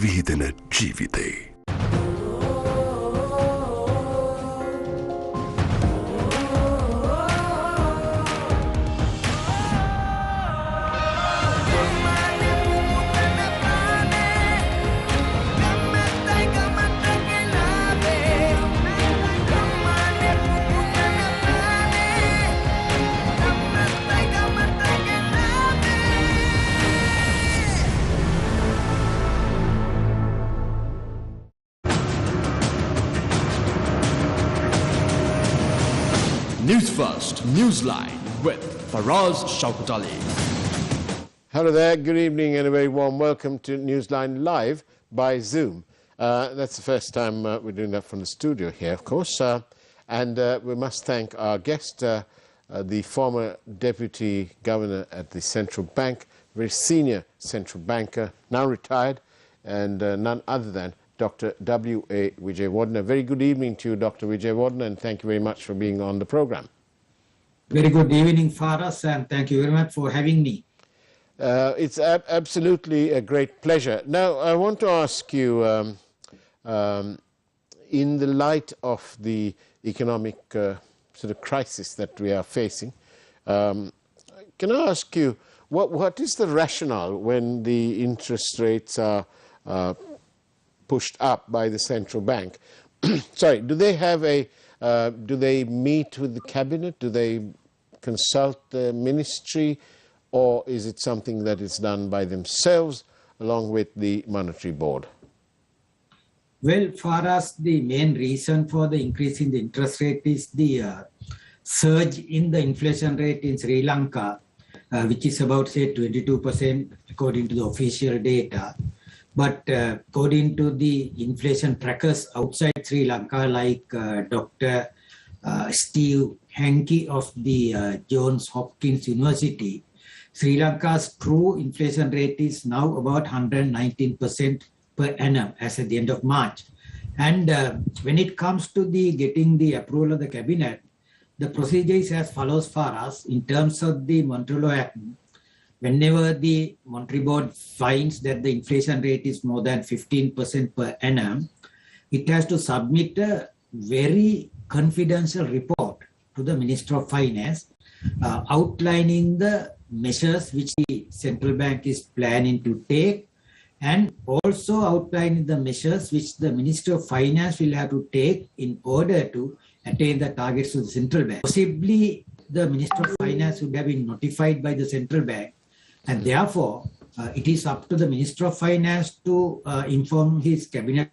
Wijewardena ජීවිතේ. Newsfirst, Newsline with Faraz Shaukat Ali. Hello there, good evening and a very warm welcome to Newsline Live by Zoom. That's the first time we're doing that from the studio here, of course. And we must thank our guest, the former Deputy Governor at the Central Bank, very senior central banker, now retired, and none other than Dr. W.A. Wijewardena. Very good evening to you, Dr. Wijewardena, and thank you very much for being on the program. Very good evening, Faraz, and thank you very much for having me. It's absolutely a great pleasure. Now, I want to ask you, in the light of the economic sort of crisis that we are facing, can I ask you, what is the rationale when the interest rates are pushed up by the central bank? Sorry, do they have a, do they meet with the cabinet? Do they consult the ministry? Or is it something that is done by themselves along with the monetary board? Well, for us, the main reason for the increase in the interest rate is the surge in the inflation rate in Sri Lanka, which is about, say, 22% according to the official data. But according to the inflation trackers outside Sri Lanka, like Dr. Steve Hankey of the Johns Hopkins University, Sri Lanka's true inflation rate is now about 119% per annum as at the end of March. And when it comes to the getting the approval of the cabinet, the procedure is as follows for us in terms of the Monetary Law Act. Whenever the Monetary Board finds that the inflation rate is more than 15% per annum, it has to submit a very confidential report to the Minister of Finance outlining the measures which the central bank is planning to take, and also outlining the measures which the Minister of Finance will have to take in order to attain the targets of the central bank. Possibly the Minister of Finance would have been notified by the central bank, and therefore it is up to the Minister of Finance to inform his cabinet.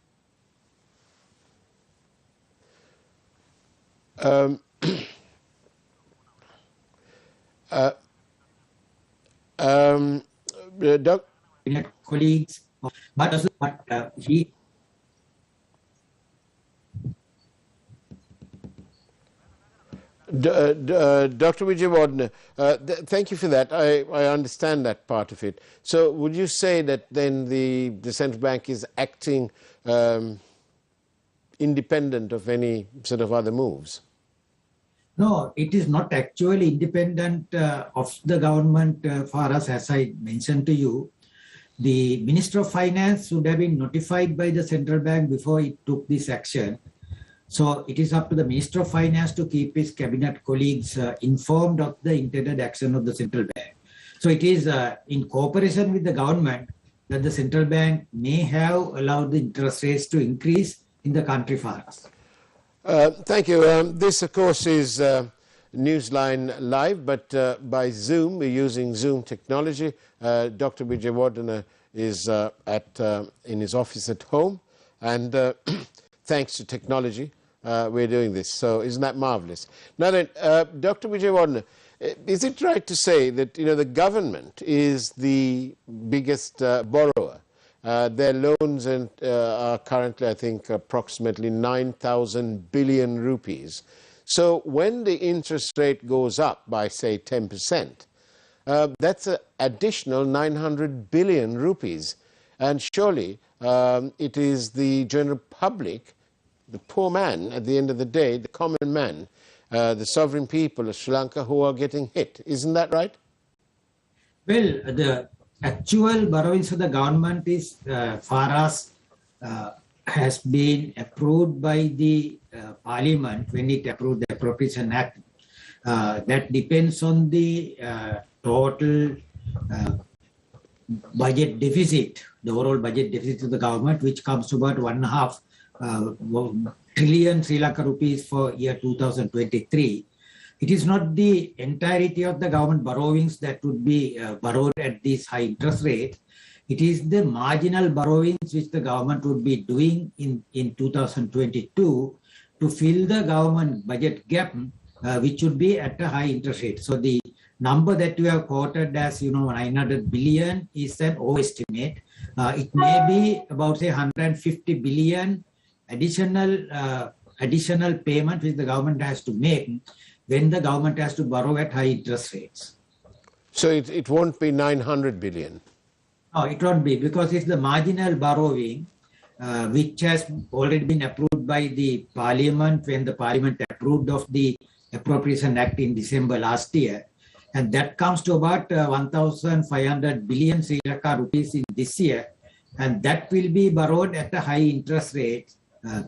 Colleagues, but he. Dr. Wijewardena, thank you for that. I understand that part of it. So would you say that then the central bank is acting independent of any sort of other moves? No, it is not actually independent of the government for us, as I mentioned to you. The Minister of Finance would have been notified by the central bank before it took this action. So it is up to the Minister of Finance to keep his cabinet colleagues informed of the intended action of the central bank. So it is in cooperation with the government that the central bank may have allowed the interest rates to increase in the country for us. Thank you. This, of course, is Newsline Live, but by Zoom. We're using Zoom technology. Dr. Wijewardena is in his office at home, and thanks to technology, we're doing this. So isn't that marvelous? Now then, Dr. Wijewardena, is it right to say that the government is the biggest borrower? Their loans are currently, I think, approximately 9,000 billion rupees. So when the interest rate goes up by, say, 10%, that's an additional 900 billion rupees. And surely it is the general public, the poor man, at the end of the day, the common man, the sovereign people of Sri Lanka who are getting hit. Isn't that right? Well, the actual borrowings of the government is far as has been approved by the Parliament when it approved the Appropriation Act. That depends on the total budget deficit, the overall budget deficit of the government, which comes to about 1.5 trillion Sri Lanka rupees for year 2023. It is not the entirety of the government borrowings that would be borrowed at this high interest rate. It is the marginal borrowings which the government would be doing in 2022 to fill the government budget gap, which would be at a high interest rate. So the number that you have quoted as 900 billion is an overestimate. It may be about say 150 billion additional payment which the government has to make when the government has to borrow at high interest rates. So it won't be 900 billion? No, it won't be, because it's the marginal borrowing which has already been approved by the Parliament when the Parliament approved of the Appropriation Act in December last year. And that comes to about 1,500 billion Sri Lanka rupees in this year. And that will be borrowed at a high interest rate.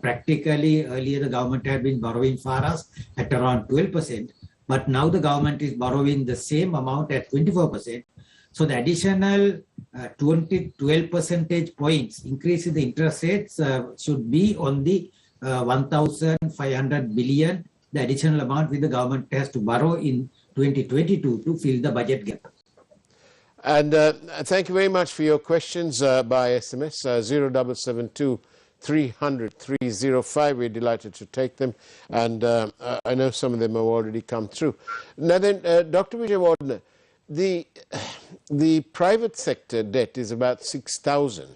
Practically, earlier the government had been borrowing for us at around 12%. But now the government is borrowing the same amount at 24%. So the additional 12 percentage points increase in the interest rates should be on the 1,500 billion, the additional amount which the government has to borrow in 2022 to fill the budget gap. And thank you very much for your questions by SMS, 0772 300 305. We're delighted to take them, and I know some of them have already come through. Now then, Dr. Wijewardena, the private sector debt is about 6,000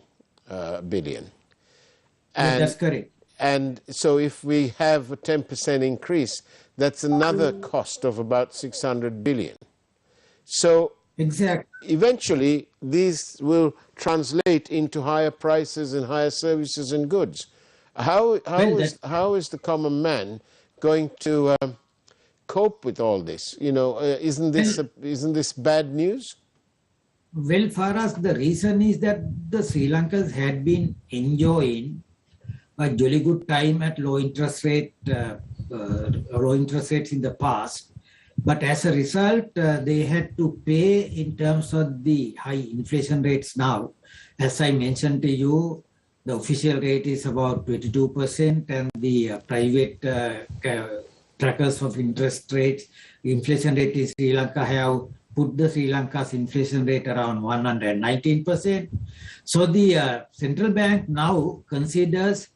billion. And that's correct. And so if we have a 10% increase, that's another cost of about 600 billion. So exactly, eventually these will translate into higher prices and higher services and goods. How is the common man going to cope with all this? Isn't this bad news? Well, for us, the reason is that the Sri Lankans had been enjoying a jolly good time at low interest rates in the past. But as a result, they had to pay in terms of the high inflation rates now. As I mentioned to you, the official rate is about 22%, and the private trackers of interest rates, inflation rate in Sri Lanka have put the Sri Lanka's inflation rate around 119%. So the central bank now considers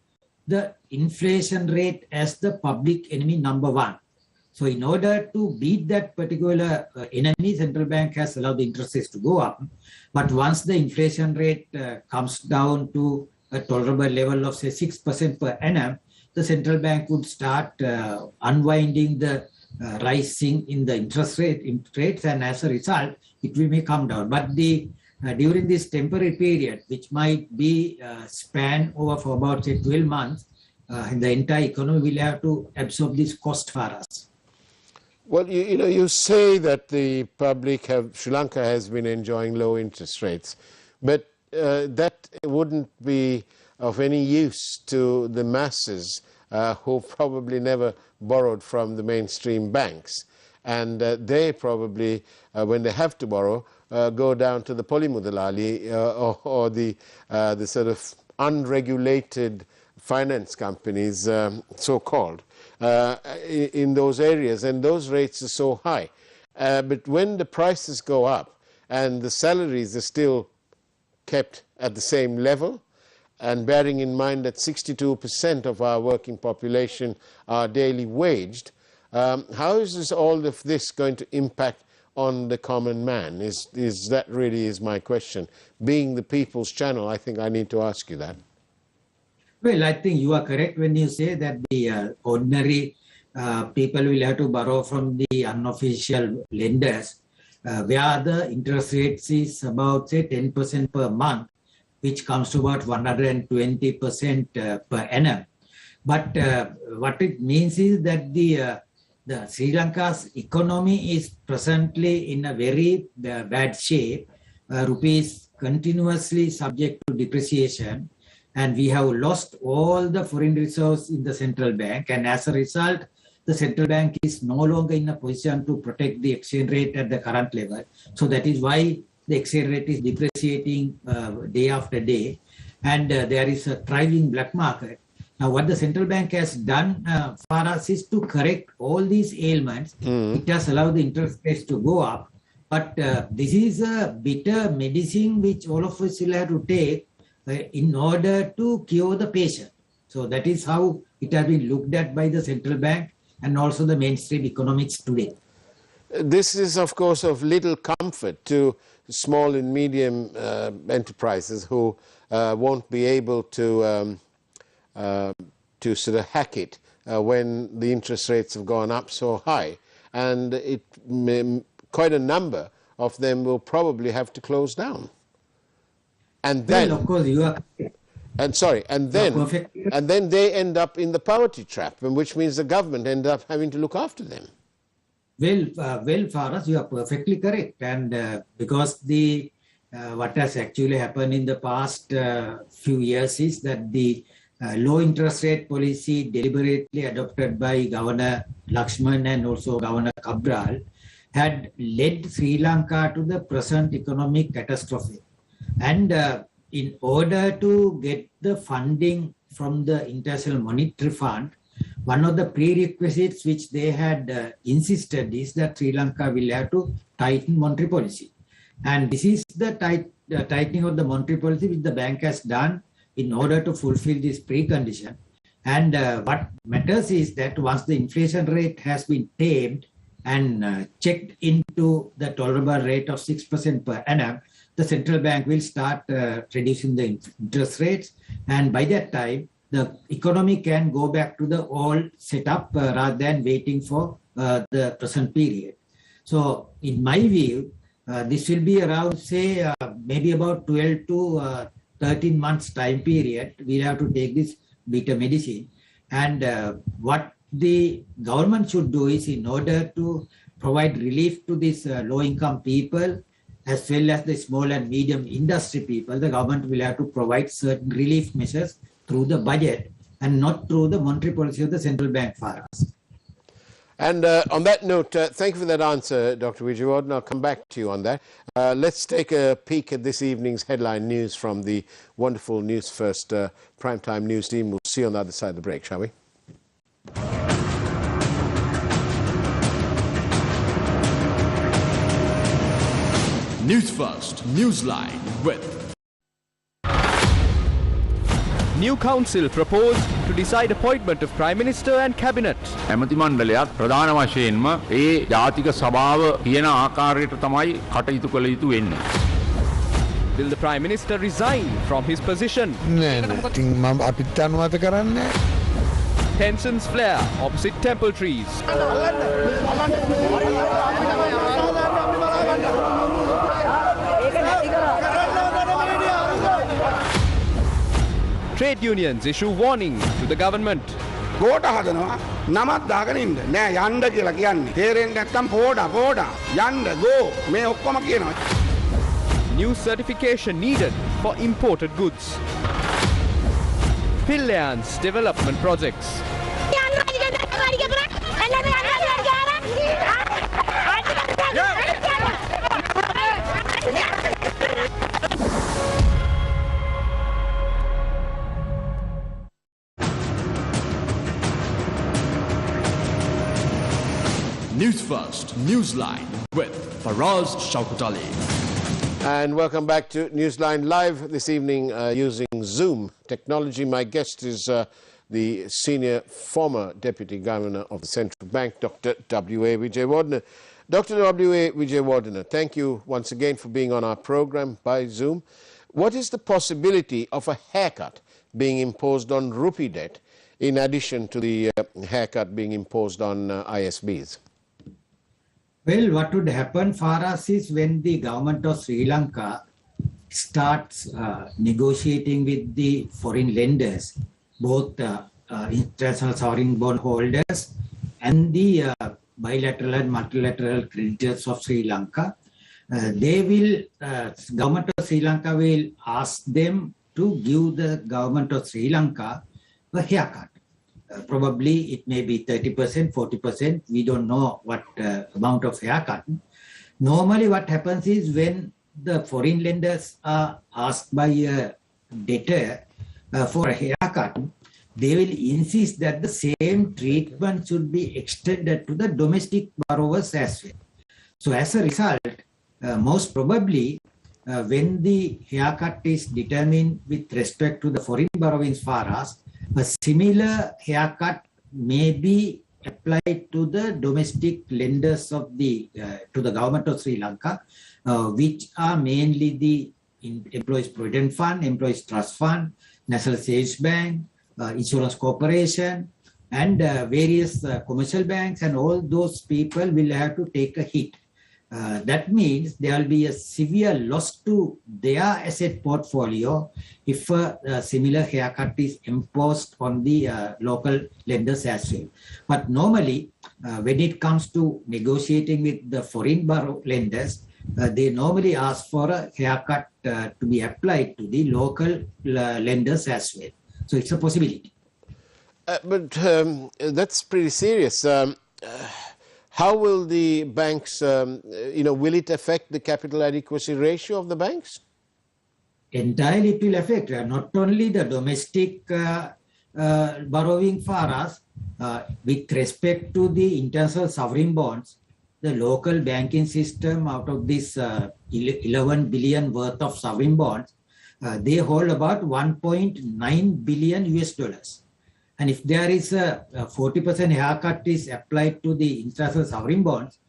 the inflation rate as the public enemy number one. So in order to beat that particular enemy, central bank has allowed the interest rates to go up. But once the inflation rate comes down to a tolerable level of say 6% per annum, the central bank would start unwinding the rising in the interest rates, and as a result, it may come down. But during this temporary period, which might be span over for about say 12 months, the entire economy will have to absorb this cost for us. Well, you say that the public Sri Lanka has been enjoying low interest rates, but that wouldn't be of any use to the masses who probably never borrowed from the mainstream banks. And they probably, when they have to borrow, go down to the Polimudalali or the sort of unregulated finance companies, so-called, in those areas, and those rates are so high. But when the prices go up and the salaries are still kept at the same level, and bearing in mind that 62% of our working population are daily waged, how is all of this going to impact on the common man? That really is my question. Being the people's channel, I think I need to ask you that. Well, I think you are correct when you say that the ordinary people will have to borrow from the unofficial lenders, where the interest rates is about say 10% per month, which comes to about 120% per annum. But what it means is that the Sri Lanka's economy is presently in a very bad shape, rupees continuously subject to depreciation, and we have lost all the foreign reserves in the central bank, and as a result, the central bank is no longer in a position to protect the exchange rate at the current level. So that is why the exchange rate is depreciating day after day, and there is a thriving black market. Now, what the central bank has done for us is to correct all these ailments. It has allowed the interest rates to go up, but this is a bitter medicine which all of us will have to take in order to cure the patient. So that is how it has been looked at by the central bank and also the mainstream economics today. This is, of course, of little comfort to small and medium enterprises who won't be able to sort of hack it when the interest rates have gone up so high. And quite a number of them will probably have to close down. And then, well, of course, you are. And sorry, and then they end up in the poverty trap, which means the government end up having to look after them. Well, Faraz, you are perfectly correct, and because the what has actually happened in the past few years is that the low interest rate policy deliberately adopted by Governor Lakshman and also Governor Cabral had led Sri Lanka to the present economic catastrophe. And in order to get the funding from the International Monetary Fund, one of the prerequisites which they had insisted is that Sri Lanka will have to tighten monetary policy. And this is the tightening of the monetary policy which the bank has done in order to fulfill this precondition. And what matters is that once the inflation rate has been tamed and checked into the tolerable rate of 6% per annum, the central bank will start reducing the interest rates. And by that time, the economy can go back to the old setup rather than waiting for the present period. So in my view, this will be around, say, maybe about 12 to 13 months time period. We have to take this bitter medicine. And what the government should do is, in order to provide relief to these low-income people, as well as the small and medium industry people, the government will have to provide certain relief measures through the budget and not through the monetary policy of the central bank for us. And on that note, thank you for that answer, Dr. Wijewardena. I'll come back to you on that. Let's take a peek at this evening's headline news from the wonderful News First primetime news team. We'll see you on the other side of the break, shall we? News First, Newsline with New Council proposed to decide appointment of Prime Minister and Cabinet. ඇමති මණ්ඩලයක් ප්‍රධාන වශයෙන්ම ඒ ජාතික සභාව කියන ආකාරයට තමයි කටයුතු කළ යුතු වෙන්නේ. Will the Prime Minister resign from his position? අපිත් අනුමත කරන්නේ. Tensions flare opposite temple trees. Trade unions issue warning to the government. Gota හදනවා නමත් දාගෙන ඉන්න නෑ යන්න කියලා කියන්නේ තේරෙන්නේ නැත්තම් පොඩා යන්න go මේ ඔක්කොම කියනවා. New certification needed for imported goods. Pillians development projects. News First, Newsline with Faraz Shaukat Ali. And welcome back to Newsline Live this evening using Zoom technology. My guest is the senior former Deputy Governor of the Central Bank, Dr. W.A. Wijewardena. Dr. W.A. Wijewardena, thank you once again for being on our program by Zoom. What is the possibility of a haircut being imposed on rupee debt in addition to the haircut being imposed on ISBs? Well, what would happen for us is when the government of Sri Lanka starts negotiating with the foreign lenders, both international sovereign bond holders and the bilateral and multilateral creditors of Sri Lanka, Government of Sri Lanka will ask them to give the government of Sri Lanka a haircut. Probably it may be 30%, 40%. We don't know what amount of haircut. Normally what happens is when the foreign lenders are asked by a debtor for a haircut, they will insist that the same treatment should be extended to the domestic borrowers as well. So as a result, most probably when the haircut is determined with respect to the foreign borrowings for us, a similar haircut may be applied to the domestic lenders of the to the government of Sri Lanka, which are mainly the Employees Provident Fund, Employees Trust Fund, National Savings Bank, Insurance Corporation, and various commercial banks, and all those people will have to take a hit. That means there will be a severe loss to their asset portfolio if a similar haircut is imposed on the local lenders as well. But normally, when it comes to negotiating with the foreign borrow lenders, they normally ask for a haircut to be applied to the local lenders as well. So it's a possibility. But that's pretty serious. How will the banks, will it affect the capital adequacy ratio of the banks? Entirely it will affect not only the domestic borrowing for us, with respect to the international sovereign bonds, the local banking system out of this 11 billion worth of sovereign bonds, they hold about 1.9 billion US dollars. And if there is a 40% haircut is applied to the international sovereign bonds,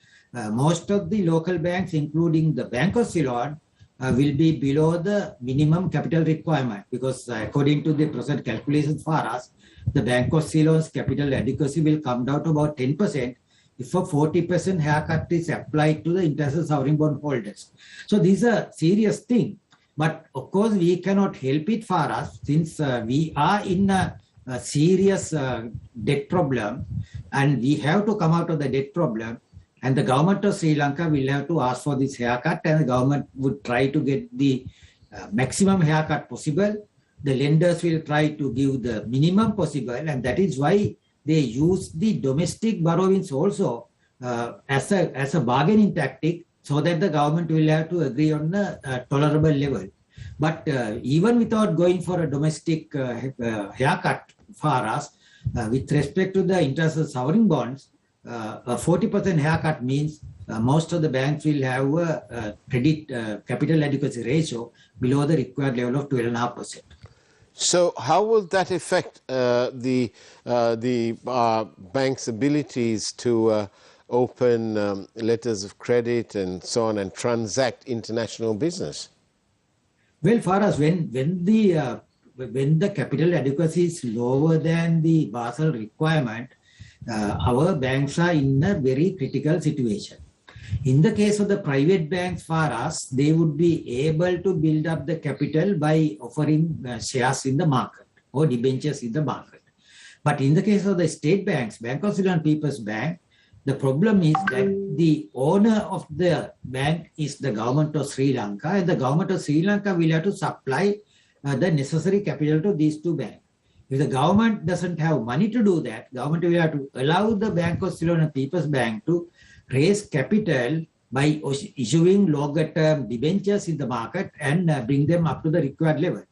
most of the local banks, including the Bank of Ceylon, will be below the minimum capital requirement, because according to the present calculations for us, the Bank of Ceylon's capital adequacy will come down to about 10% if a 40% haircut is applied to the international sovereign bond holders. So this is a serious thing. But of course, we cannot help it for us, since we are in a serious debt problem, and we have to come out of the debt problem, and the government of Sri Lanka will have to ask for this haircut, and the government would try to get the maximum haircut possible. The lenders will try to give the minimum possible, and that is why they use the domestic borrowings also as a bargaining tactic, so that the government will have to agree on a tolerable level. But even without going for a domestic haircut for us, with respect to the international sovereign bonds, a 40% haircut means most of the banks will have a credit capital adequacy ratio below the required level of 12.5%. So how will that affect the bank's abilities to open letters of credit and so on and transact international business? Well, for us, when the capital adequacy is lower than the Basel requirement, our banks are in a very critical situation. In the case of the private banks, for us, they would be able to build up the capital by offering shares in the market or debentures in the market. But in the case of the state banks, Bank of Sri Lanka People's Bank, the problem is that the owner of the bank is the government of Sri Lanka, and the government of Sri Lanka will have to supply the necessary capital to these two banks. If the government doesn't have money to do that, government will have to allow the Bank of Sri Lanka People's Bank to raise capital by issuing longer-term debentures in the market and bring them up to the required level.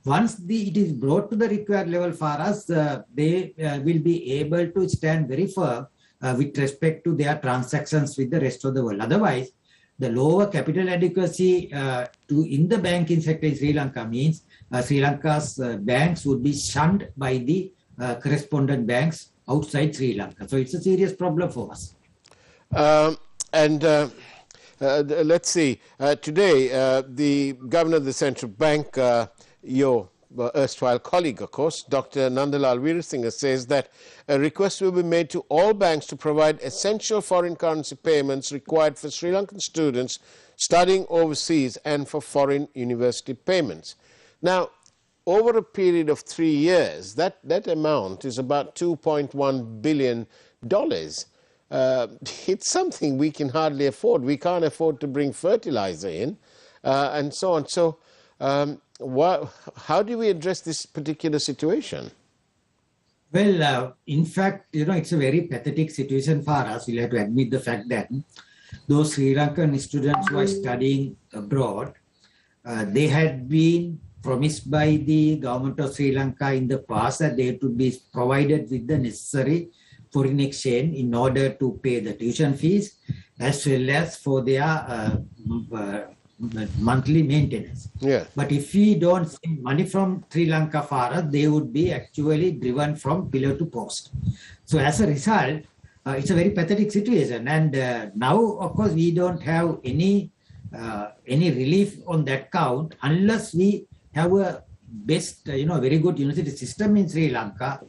Once it is brought to the required level for us, they will be able to stand very firm with respect to their transactions with the rest of the world. Otherwise, the lower capital adequacy in the banking sector in Sri Lanka means Sri Lanka's banks would be shunned by the correspondent banks outside Sri Lanka. So it's a serious problem for us. Let's see, today the governor of the central bank, your erstwhile colleague, of course, Dr. Nandalal Weerasinghe, says that a request will be made to all banks to provide essential foreign currency payments required for Sri Lankan students studying overseas and for foreign university payments. Now, over a period of 3 years, that amount is about $2.1 billion. it's something we can hardly afford. We can't afford to bring fertilizer in and so on. So how do we address this particular situation? Well, in fact, it's a very pathetic situation for us. We'll have to admit the fact that those Sri Lankan students who are studying abroad, they had been promised by the government of Sri Lanka in the past that they to be provided with the necessary foreign exchange in order to pay the tuition fees as well as for their monthly maintenance. Yeah. But if we don't send money from Sri Lanka for us, they would be actually driven from pillar to post. So as a result, it's a very pathetic situation. And now, of course, we don't have any relief on that count unless we have a best, very good university system in Sri Lanka,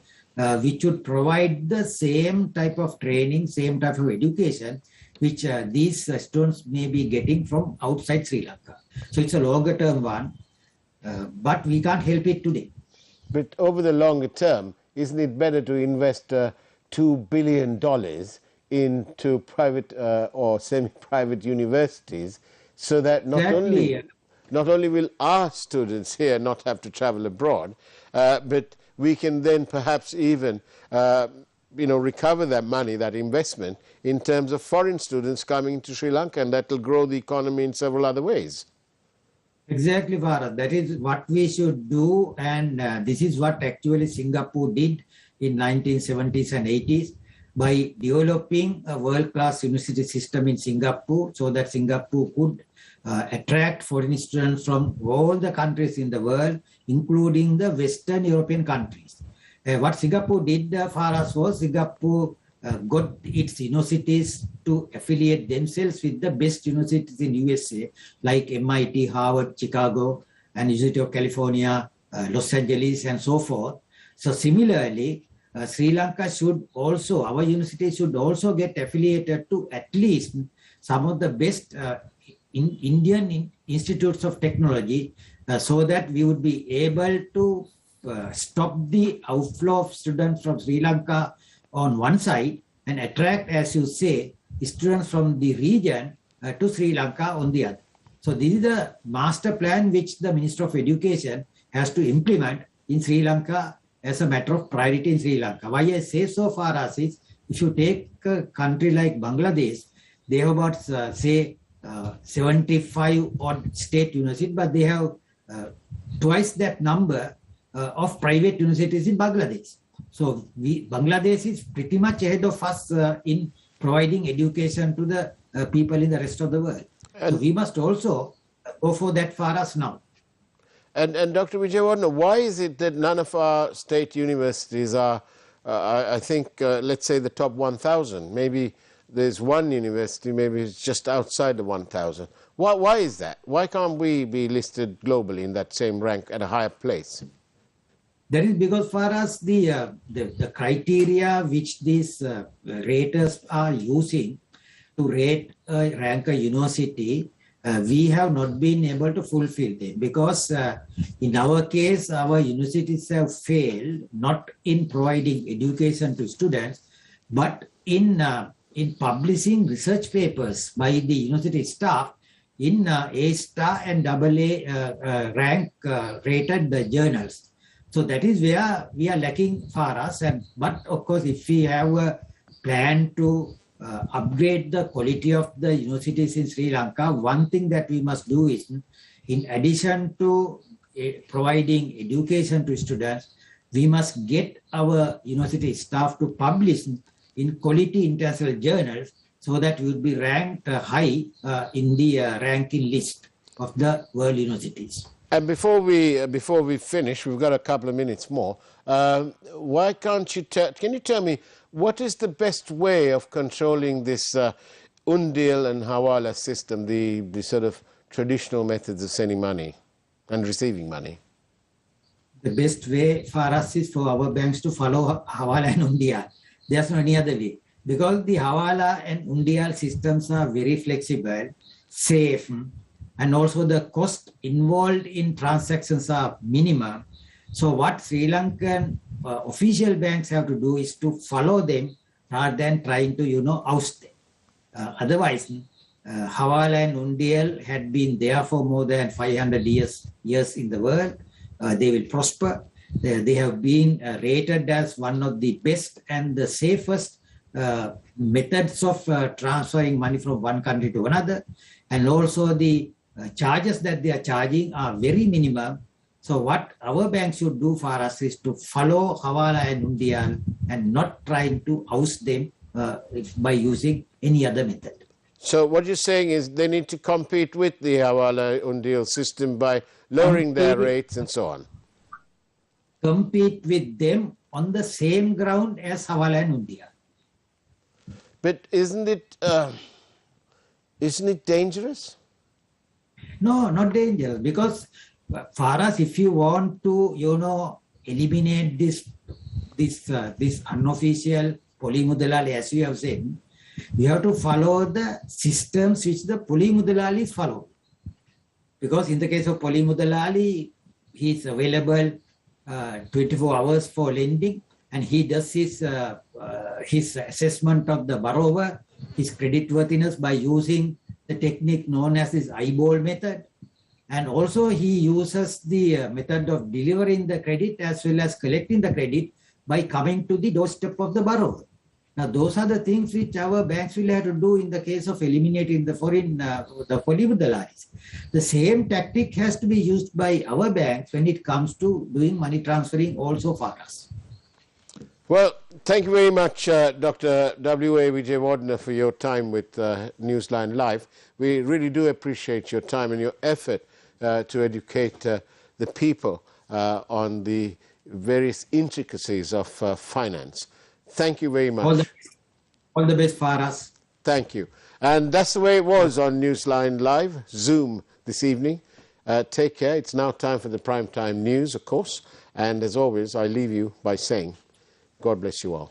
which would provide the same type of training, same type of education, which these students may be getting from outside Sri Lanka. So it's a longer term one, but we can't help it today. But over the longer term, isn't it better to invest $2 billion into private or semi-private universities so that not only will our students here not have to travel abroad, but we can then perhaps even recover that money, that investment, in terms of foreign students coming to Sri Lanka, and that will grow the economy in several other ways. Exactly, Bharat. That is what we should do, and this is what actually Singapore did in 1970s and 80s by developing a world-class university system in Singapore so that Singapore could attract foreign students from all the countries in the world, including the Western European countries. What Singapore did for us was Singapore got its universities to affiliate themselves with the best universities in USA, like MIT, Harvard, Chicago, and University of California, Los Angeles, and so forth. So similarly, Sri Lanka should also, our university should also get affiliated to at least some of the best Indian institutes of technology so that we would be able to stop the outflow of students from Sri Lanka on one side and attract, as you say, students from the region to Sri Lanka on the other. So this is the master plan which the Minister of Education has to implement in Sri Lanka as a matter of priority in Sri Lanka. Why I say so for us is, if you take a country like Bangladesh, they have about, 75 odd state universities, but they have twice that number of private universities in Bangladesh. So Bangladesh is pretty much ahead of us in providing education to the people in the rest of the world. So we must also go for that for us now. And Dr. Wijewardena, why is it that none of our state universities are, I think, let's say the top 1,000? Maybe there's one university, maybe it's just outside the 1,000. Why is that? Why can't we be listed globally in that same rank at a higher place? That is because for us, the criteria which these raters are using to rank a university, we have not been able to fulfill them, because in our case, our universities have failed not in providing education to students, but in publishing research papers by the university staff in A-star and AA rank rated journals. So that is where we are lacking for us. But of course, if we have a plan to upgrade the quality of the universities in Sri Lanka, one thing that we must do is, in addition to providing education to students, we must get our university staff to publish in quality international journals so that we will be ranked high in the ranking list of the world universities. And before we finish, we've got a couple of minutes more. Why can't you can you tell me what is the best way of controlling this undeal and hawala system, the sort of traditional methods of sending money and receiving money? The best way for us is for our banks to follow hawala and undeal. There's no any other way, because the hawala and undeal systems are very flexible, safe, and also the cost involved in transactions are minimum. So what Sri Lankan official banks have to do is to follow them rather than trying to, oust them. Otherwise, hawala and undeal had been there for more than 500 years in the world. They will prosper. They have been rated as one of the best and the safest methods of transferring money from one country to another. And also the charges that they are charging are very minimum. So what our bank should do for us is to follow hawala and undeal and not trying to oust them by using any other method. So what you're saying is they need to compete with the hawala undeal system by lowering their rates and so on. Compete with them on the same ground as hawala and undeal. But isn't it dangerous? No, not dangerous, because for us, if you want to, eliminate this unofficial polymudalali, as you have said, we have to follow the systems which the polymudalalis follow. Because in the case of polymudalali, he is available 24 hours for lending, and he does his assessment of the borrower, his creditworthiness by using the technique known as this eyeball method. And also he uses the method of delivering the credit as well as collecting the credit by coming to the doorstep of the borrower. Now, those are the things which our banks will have to do in the case of eliminating the polymudalalis. The same tactic has to be used by our banks when it comes to doing money transferring also for us. Well, thank you very much, Dr. W.A. Wijewardena, for your time with Newsline Live. We really do appreciate your time and your effort to educate the people on the various intricacies of finance. Thank you very much. All the best for us. Thank you. And that's the way it was on Newsline Live, Zoom this evening. Take care. It's now time for the primetime news, of course. And as always, I leave you by saying, God bless you all.